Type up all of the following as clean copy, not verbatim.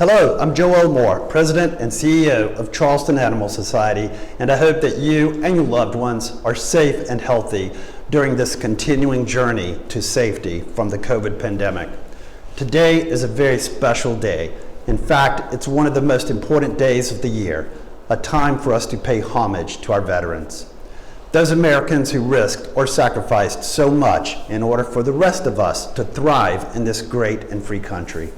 Hello, I'm Joel Moore, President and CEO of Charleston Animal Society, and I hope that you and your loved ones are safe and healthy during this continuing journey to safety from the COVID pandemic. Today is a very special day. In fact, it's one of the most important days of the year, a time for us to pay homage to our veterans. Those Americans who risked or sacrificed so much in order for the rest of us to thrive in this great and free country.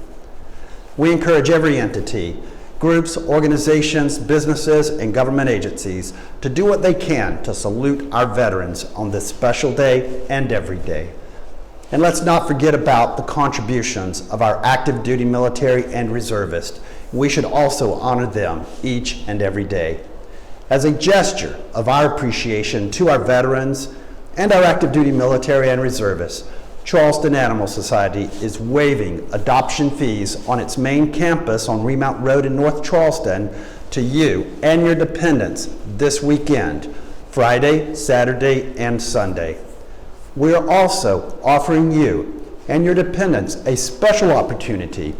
We encourage every entity, groups, organizations, businesses, and government agencies to do what they can to salute our veterans on this special day and every day. And let's not forget about the contributions of our active duty military and reservists. We should also honor them each and every day. As a gesture of our appreciation to our veterans and our active duty military and reservists, Charleston Animal Society is waiving adoption fees on its main campus on Remount Road in North Charleston to you and your dependents this weekend, Friday, Saturday, and Sunday. We are also offering you and your dependents a special opportunity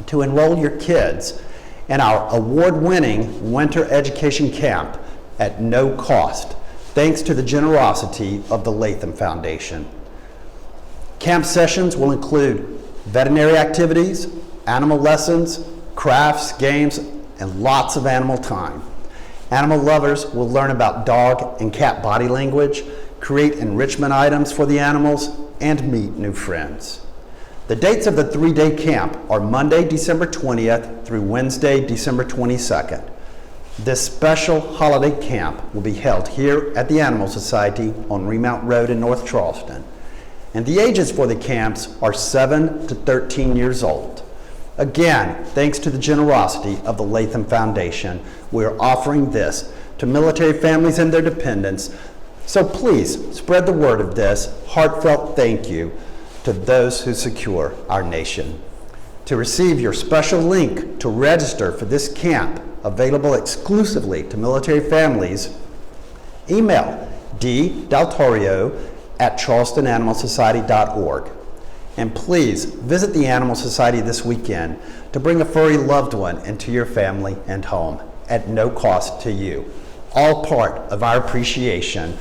to enroll your kids in our award-winning winter education camp at no cost, thanks to the generosity of the Latham Foundation. Camp sessions will include veterinary activities, animal lessons, crafts, games, and lots of animal time. Animal lovers will learn about dog and cat body language, create enrichment items for the animals, and meet new friends. The dates of the 3-day camp are Monday, December 20th through Wednesday, December 22nd. This special holiday camp will be held here at the Animal Society on Remount Road in North Charleston. And the ages for the camps are 7 to 13 years old. Again, thanks to the generosity of the Latham Foundation, we are offering this to military families and their dependents. So please spread the word of this heartfelt thank you to those who secure our nation. To receive your special link to register for this camp, available exclusively to military families, email ddeltorio@charlestonanimalsociety.org. And please visit the Animal Society this weekend to bring a furry loved one into your family and home at no cost to you. All part of our appreciation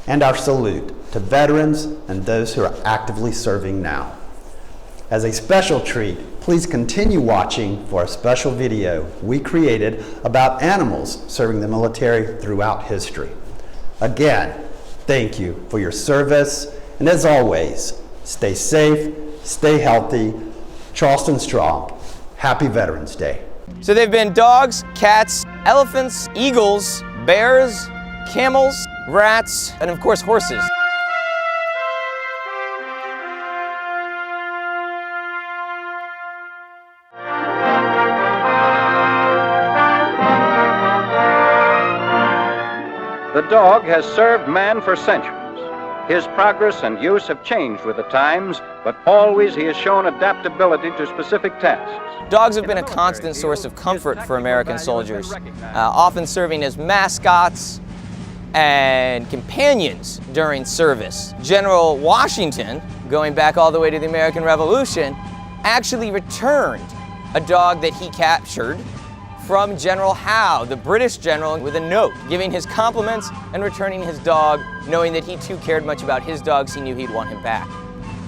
and our salute to veterans and those who are actively serving now. As a special treat, please continue watching for a special video we created about animals serving the military throughout history. Again, thank you for your service, and as always, stay safe, stay healthy, Charleston strong. Happy Veterans Day. So they've been dogs, cats, elephants, eagles, bears, camels, rats, and of course horses. The dog has served man for centuries. His progress and use have changed with the times, but always he has shown adaptability to specific tasks. Dogs have been a constant source of comfort for American soldiers, often serving as mascots and companions during service. General Washington, going back all the way to the American Revolution, actually returned a dog that he captured from General Howe, the British general, with a note giving his compliments and returning his dog, knowing that he too cared much about his dogs. He knew he'd want him back.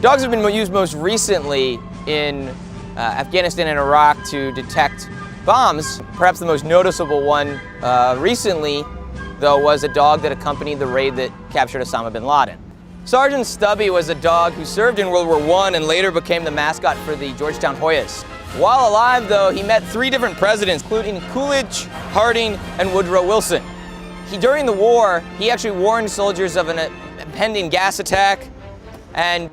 Dogs have been used most recently in Afghanistan and Iraq to detect bombs. Perhaps the most noticeable one recently, though, was a dog that accompanied the raid that captured Osama bin Laden. Sergeant Stubby was a dog who served in World War I and later became the mascot for the Georgetown Hoyas. While alive, though, he met 3 different presidents, including Coolidge, Harding, and Woodrow Wilson. During the war, he actually warned soldiers of an impending gas attack and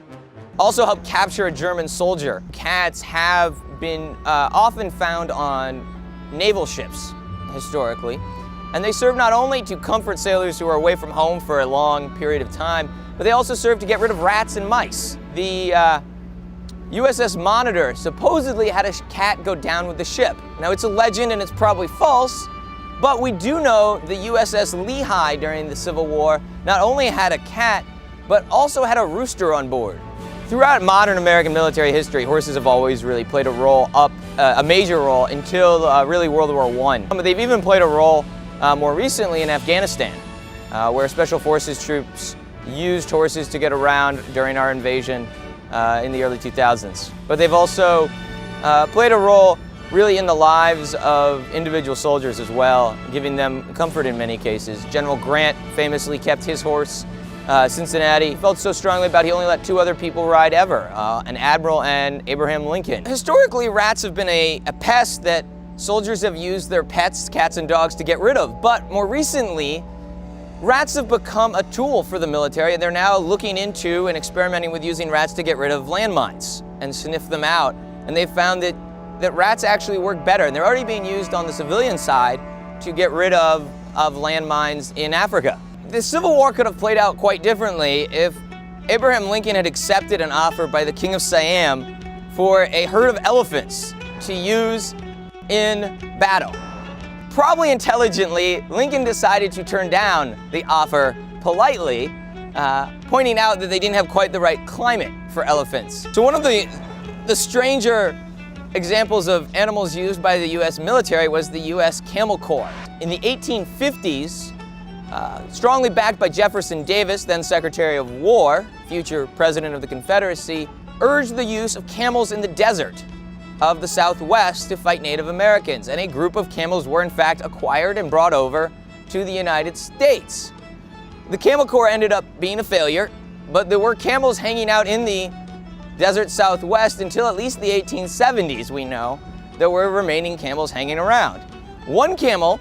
also helped capture a German soldier. Cats have been often found on naval ships, historically, and they serve not only to comfort sailors who are away from home for a long period of time, but they also serve to get rid of rats and mice. The USS Monitor supposedly had a cat go down with the ship. Now, it's a legend and it's probably false, but we do know the USS Lehigh during the Civil War not only had a cat, but also had a rooster on board. Throughout modern American military history, horses have always really played a major role until really World War I. They've even played a role more recently in Afghanistan, where Special Forces troops used horses to get around during our invasion in the early 2000s. But they've also played a role really in the lives of individual soldiers as well, giving them comfort in many cases. General Grant famously kept his horse, Cincinnati. He felt so strongly about it, he only let 2 other people ride ever, an admiral and Abraham Lincoln. Historically, rats have been a pest that soldiers have used their pets, cats and dogs, to get rid of. But more recently, rats have become a tool for the military, and they're now looking into and experimenting with using rats to get rid of landmines and sniff them out. And they've found that rats actually work better, and they're already being used on the civilian side to get rid of landmines in Africa. The Civil War could have played out quite differently if Abraham Lincoln had accepted an offer by the King of Siam for a herd of elephants to use in battle. Probably intelligently, Lincoln decided to turn down the offer politely, pointing out that they didn't have quite the right climate for elephants. So one of the stranger examples of animals used by the U.S. military was the U.S. Camel Corps. In the 1850s, strongly backed by Jefferson Davis, then Secretary of War, future President of the Confederacy, urged the use of camels in the desert of the Southwest to fight Native Americans, and a group of camels were in fact acquired and brought over to the United States. The Camel Corps ended up being a failure, but there were camels hanging out in the desert Southwest until at least the 1870s, we know. There were remaining camels hanging around. One camel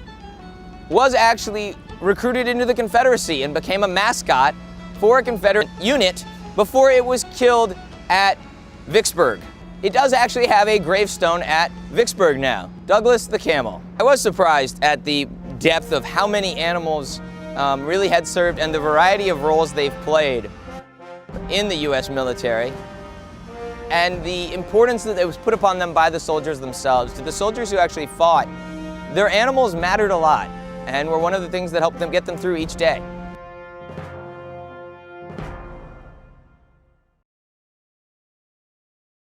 was actually recruited into the Confederacy and became a mascot for a Confederate unit before it was killed at Vicksburg. It does actually have a gravestone at Vicksburg now. Douglas the camel. I was surprised at the depth of how many animals really had served and the variety of roles they've played in the U.S. military, and the importance that it was put upon them by the soldiers themselves. To the soldiers who actually fought, their animals mattered a lot and were one of the things that helped them get them through each day.